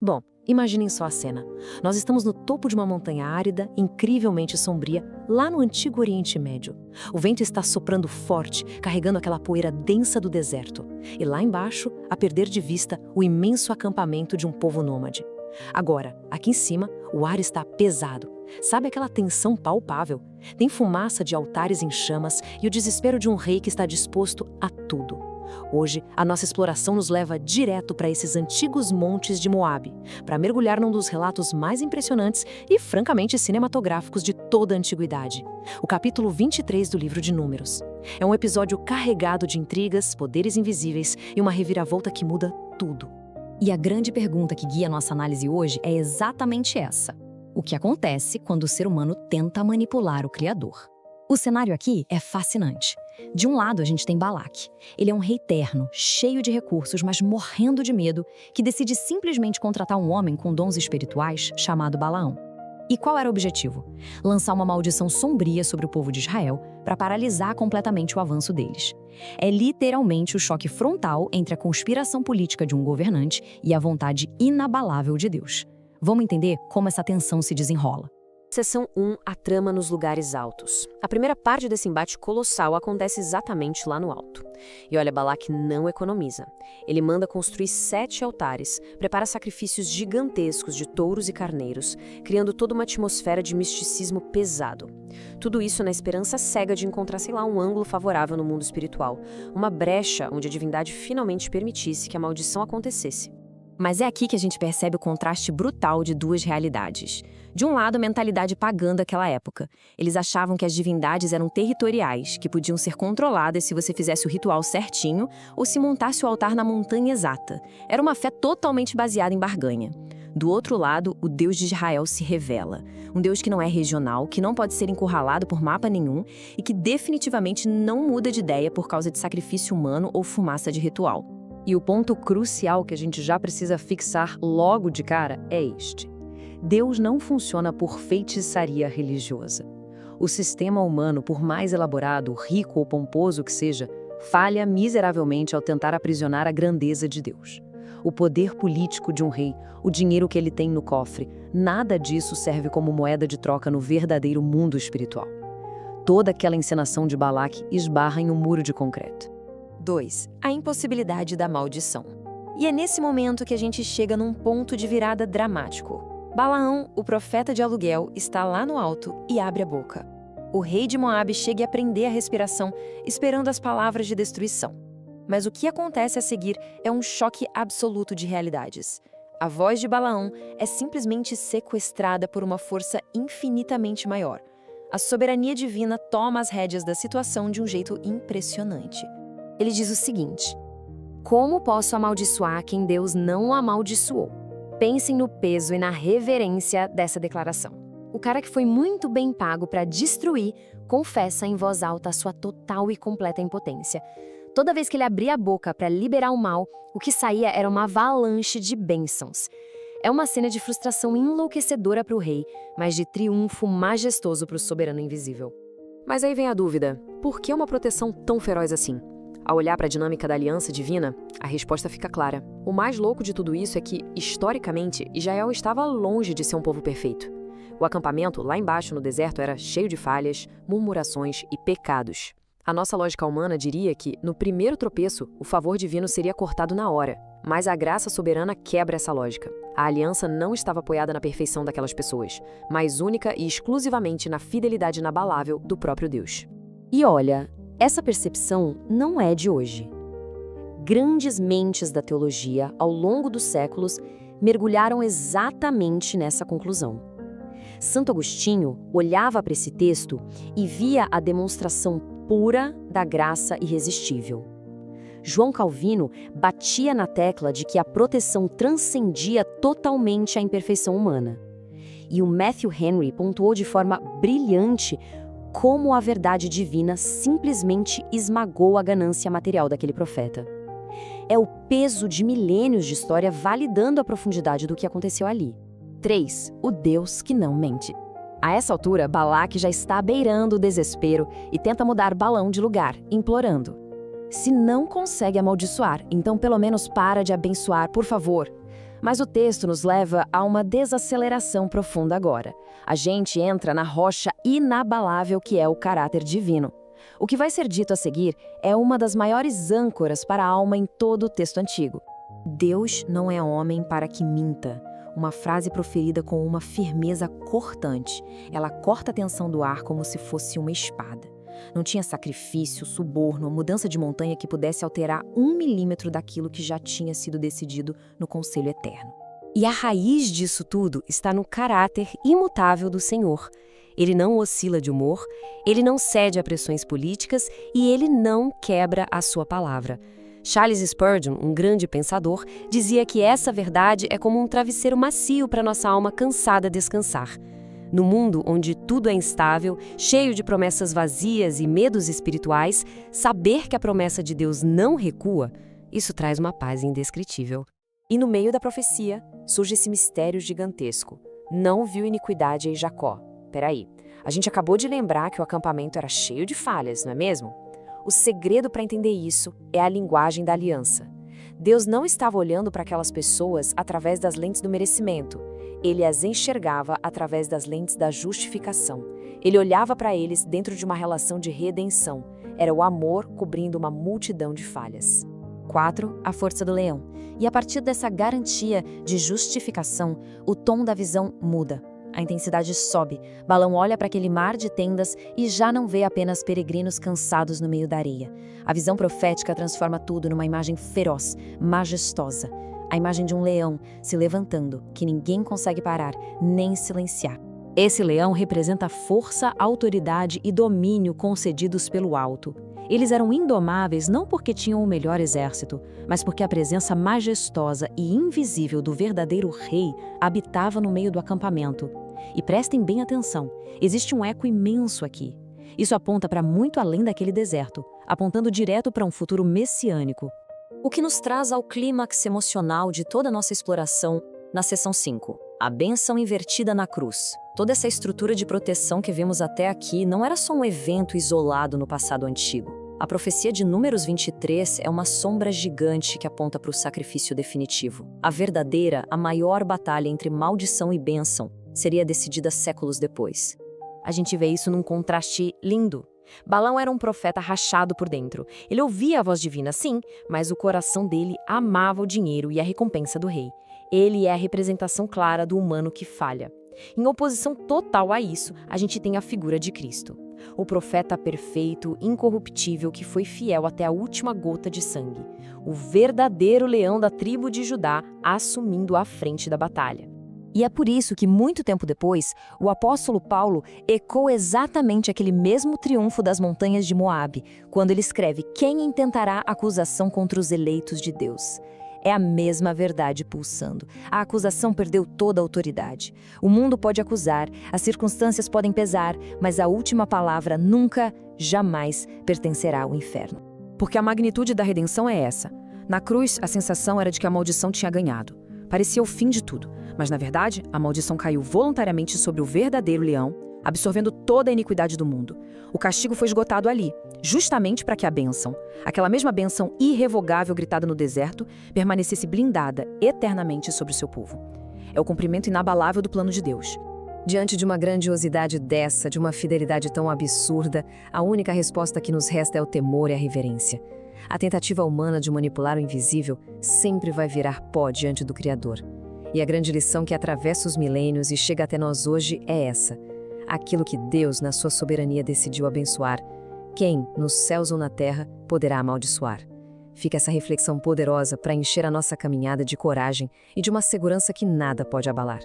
Bom, imaginem só a cena. Nós estamos no topo de uma montanha árida, incrivelmente sombria, lá no antigo Oriente Médio. O vento está soprando forte, carregando aquela poeira densa do deserto. E lá embaixo, a perder de vista, o imenso acampamento de um povo nômade. Agora, aqui em cima, o ar está pesado. Sabe aquela tensão palpável? Tem fumaça de altares em chamas e o desespero de um rei que está disposto a tudo. Hoje, a nossa exploração nos leva direto para esses antigos montes de Moabe, para mergulhar num dos relatos mais impressionantes e, francamente, cinematográficos de toda a antiguidade. O capítulo 23 do livro de Números. É um episódio carregado de intrigas, poderes invisíveis e uma reviravolta que muda tudo. E a grande pergunta que guia nossa análise hoje é exatamente essa. O que acontece quando o ser humano tenta manipular o Criador? O cenário aqui é fascinante. De um lado, a gente tem Balaque. Ele é um rei terno, cheio de recursos, mas morrendo de medo, que decide simplesmente contratar um homem com dons espirituais chamado Balaão. E qual era o objetivo? Lançar uma maldição sombria sobre o povo de Israel para paralisar completamente o avanço deles. É literalmente o choque frontal entre a conspiração política de um governante e a vontade inabalável de Deus. Vamos entender como essa tensão se desenrola. Seção 1, a trama nos lugares altos. A primeira parte desse embate colossal acontece exatamente lá no alto. E olha, Balaque não economiza. Ele manda construir 7 altares, prepara sacrifícios gigantescos de touros e carneiros, criando toda uma atmosfera de misticismo pesado. Tudo isso na esperança cega de encontrar, sei lá, um ângulo favorável no mundo espiritual, uma brecha onde a divindade finalmente permitisse que a maldição acontecesse. Mas é aqui que a gente percebe o contraste brutal de duas realidades. De um lado, a mentalidade pagã daquela época. Eles achavam que as divindades eram territoriais, que podiam ser controladas se você fizesse o ritual certinho ou se montasse o altar na montanha exata. Era uma fé totalmente baseada em barganha. Do outro lado, o Deus de Israel se revela. Um Deus que não é regional, que não pode ser encurralado por mapa nenhum e que definitivamente não muda de ideia por causa de sacrifício humano ou fumaça de ritual. E o ponto crucial que a gente já precisa fixar logo de cara é este. Deus não funciona por feitiçaria religiosa. O sistema humano, por mais elaborado, rico ou pomposo que seja, falha miseravelmente ao tentar aprisionar a grandeza de Deus. O poder político de um rei, o dinheiro que ele tem no cofre, nada disso serve como moeda de troca no verdadeiro mundo espiritual. Toda aquela encenação de Balaque esbarra em um muro de concreto. 2. A impossibilidade da maldição. E é nesse momento que a gente chega num ponto de virada dramático. Balaão, o profeta de aluguel, está lá no alto e abre a boca. O rei de Moabe chega a prender a respiração, esperando as palavras de destruição. Mas o que acontece a seguir é um choque absoluto de realidades. A voz de Balaão é simplesmente sequestrada por uma força infinitamente maior. A soberania divina toma as rédeas da situação de um jeito impressionante. Ele diz o seguinte: como posso amaldiçoar quem Deus não amaldiçoou? Pensem no peso e na reverência dessa declaração. O cara que foi muito bem pago para destruir, confessa em voz alta a sua total e completa impotência. Toda vez que ele abria a boca para liberar o mal, o que saía era uma avalanche de bênçãos. É uma cena de frustração enlouquecedora para o rei, mas de triunfo majestoso para o soberano invisível. Mas aí vem a dúvida: por que uma proteção tão feroz assim? Ao olhar para a dinâmica da aliança divina, a resposta fica clara. O mais louco de tudo isso é que, historicamente, Israel estava longe de ser um povo perfeito. O acampamento, lá embaixo no deserto, era cheio de falhas, murmurações e pecados. A nossa lógica humana diria que, no primeiro tropeço, o favor divino seria cortado na hora. Mas a graça soberana quebra essa lógica. A aliança não estava apoiada na perfeição daquelas pessoas, mas única e exclusivamente na fidelidade inabalável do próprio Deus. E olha, essa percepção não é de hoje. Grandes mentes da teologia, ao longo dos séculos, mergulharam exatamente nessa conclusão. Santo Agostinho olhava para esse texto e via a demonstração pura da graça irresistível. João Calvino batia na tecla de que a proteção transcendia totalmente a imperfeição humana. E o Matthew Henry pontuou de forma brilhante como a verdade divina simplesmente esmagou a ganância material daquele profeta. É o peso de milênios de história validando a profundidade do que aconteceu ali. 3. O Deus que não mente. A essa altura, Balaque já está beirando o desespero e tenta mudar Balaão de lugar, implorando: se não consegue amaldiçoar, então pelo menos para de abençoar, por favor. Mas o texto nos leva a uma desaceleração profunda agora. A gente entra na rocha inabalável que é o caráter divino. O que vai ser dito a seguir é uma das maiores âncoras para a alma em todo o texto antigo. Deus não é homem para que minta. Uma frase proferida com uma firmeza cortante. Ela corta a tensão do ar como se fosse uma espada. Não tinha sacrifício, suborno, mudança de montanha que pudesse alterar 1 milímetro daquilo que já tinha sido decidido no Conselho Eterno. E a raiz disso tudo está no caráter imutável do Senhor. Ele não oscila de humor, ele não cede a pressões políticas e ele não quebra a sua palavra. Charles Spurgeon, um grande pensador, dizia que essa verdade é como um travesseiro macio para nossa alma cansada descansar. No mundo onde tudo é instável, cheio de promessas vazias e medos espirituais, saber que a promessa de Deus não recua, isso traz uma paz indescritível. E no meio da profecia, surge esse mistério gigantesco. Não viu iniquidade em Jacó. Peraí, a gente acabou de lembrar que o acampamento era cheio de falhas, não é mesmo? O segredo para entender isso é a linguagem da aliança. Deus não estava olhando para aquelas pessoas através das lentes do merecimento. Ele as enxergava através das lentes da justificação. Ele olhava para eles dentro de uma relação de redenção. Era o amor cobrindo uma multidão de falhas. 4. A força do leão. E a partir dessa garantia de justificação, o tom da visão muda. A intensidade sobe. Balão olha para aquele mar de tendas e já não vê apenas peregrinos cansados no meio da areia. A visão profética transforma tudo numa imagem feroz, majestosa. A imagem de um leão se levantando, que ninguém consegue parar, nem silenciar. Esse leão representa a força, autoridade e domínio concedidos pelo alto. Eles eram indomáveis não porque tinham o melhor exército, mas porque a presença majestosa e invisível do verdadeiro rei habitava no meio do acampamento. E prestem bem atenção, existe um eco imenso aqui. Isso aponta para muito além daquele deserto, apontando direto para um futuro messiânico. O que nos traz ao clímax emocional de toda a nossa exploração na seção 5, a bênção invertida na cruz. Toda essa estrutura de proteção que vimos até aqui não era só um evento isolado no passado antigo. A profecia de Números 23 é uma sombra gigante que aponta para o sacrifício definitivo. A verdadeira, a maior batalha entre maldição e bênção seria decidida séculos depois. A gente vê isso num contraste lindo. Balão era um profeta rachado por dentro. Ele ouvia a voz divina, sim, mas o coração dele amava o dinheiro e a recompensa do rei. Ele é a representação clara do humano que falha. Em oposição total a isso, a gente tem a figura de Cristo. O profeta perfeito, incorruptível, que foi fiel até a última gota de sangue. O verdadeiro leão da tribo de Judá assumindo a frente da batalha. E é por isso que, muito tempo depois, o apóstolo Paulo ecoa exatamente aquele mesmo triunfo das montanhas de Moabe, quando ele escreve: quem intentará acusação contra os eleitos de Deus? É a mesma verdade pulsando. A acusação perdeu toda a autoridade. O mundo pode acusar, as circunstâncias podem pesar, mas a última palavra nunca, jamais pertencerá ao inferno. Porque a magnitude da redenção é essa. Na cruz, a sensação era de que a maldição tinha ganhado. Parecia o fim de tudo, mas na verdade, a maldição caiu voluntariamente sobre o verdadeiro leão, absorvendo toda a iniquidade do mundo. O castigo foi esgotado ali, justamente para que a bênção, aquela mesma bênção irrevogável gritada no deserto, permanecesse blindada eternamente sobre o seu povo. É o cumprimento inabalável do plano de Deus. Diante de uma grandiosidade dessa, de uma fidelidade tão absurda, a única resposta que nos resta é o temor e a reverência. A tentativa humana de manipular o invisível sempre vai virar pó diante do Criador. E a grande lição que atravessa os milênios e chega até nós hoje é essa: aquilo que Deus, na sua soberania, decidiu abençoar, quem, nos céus ou na terra, poderá amaldiçoar? Fica essa reflexão poderosa para encher a nossa caminhada de coragem e de uma segurança que nada pode abalar.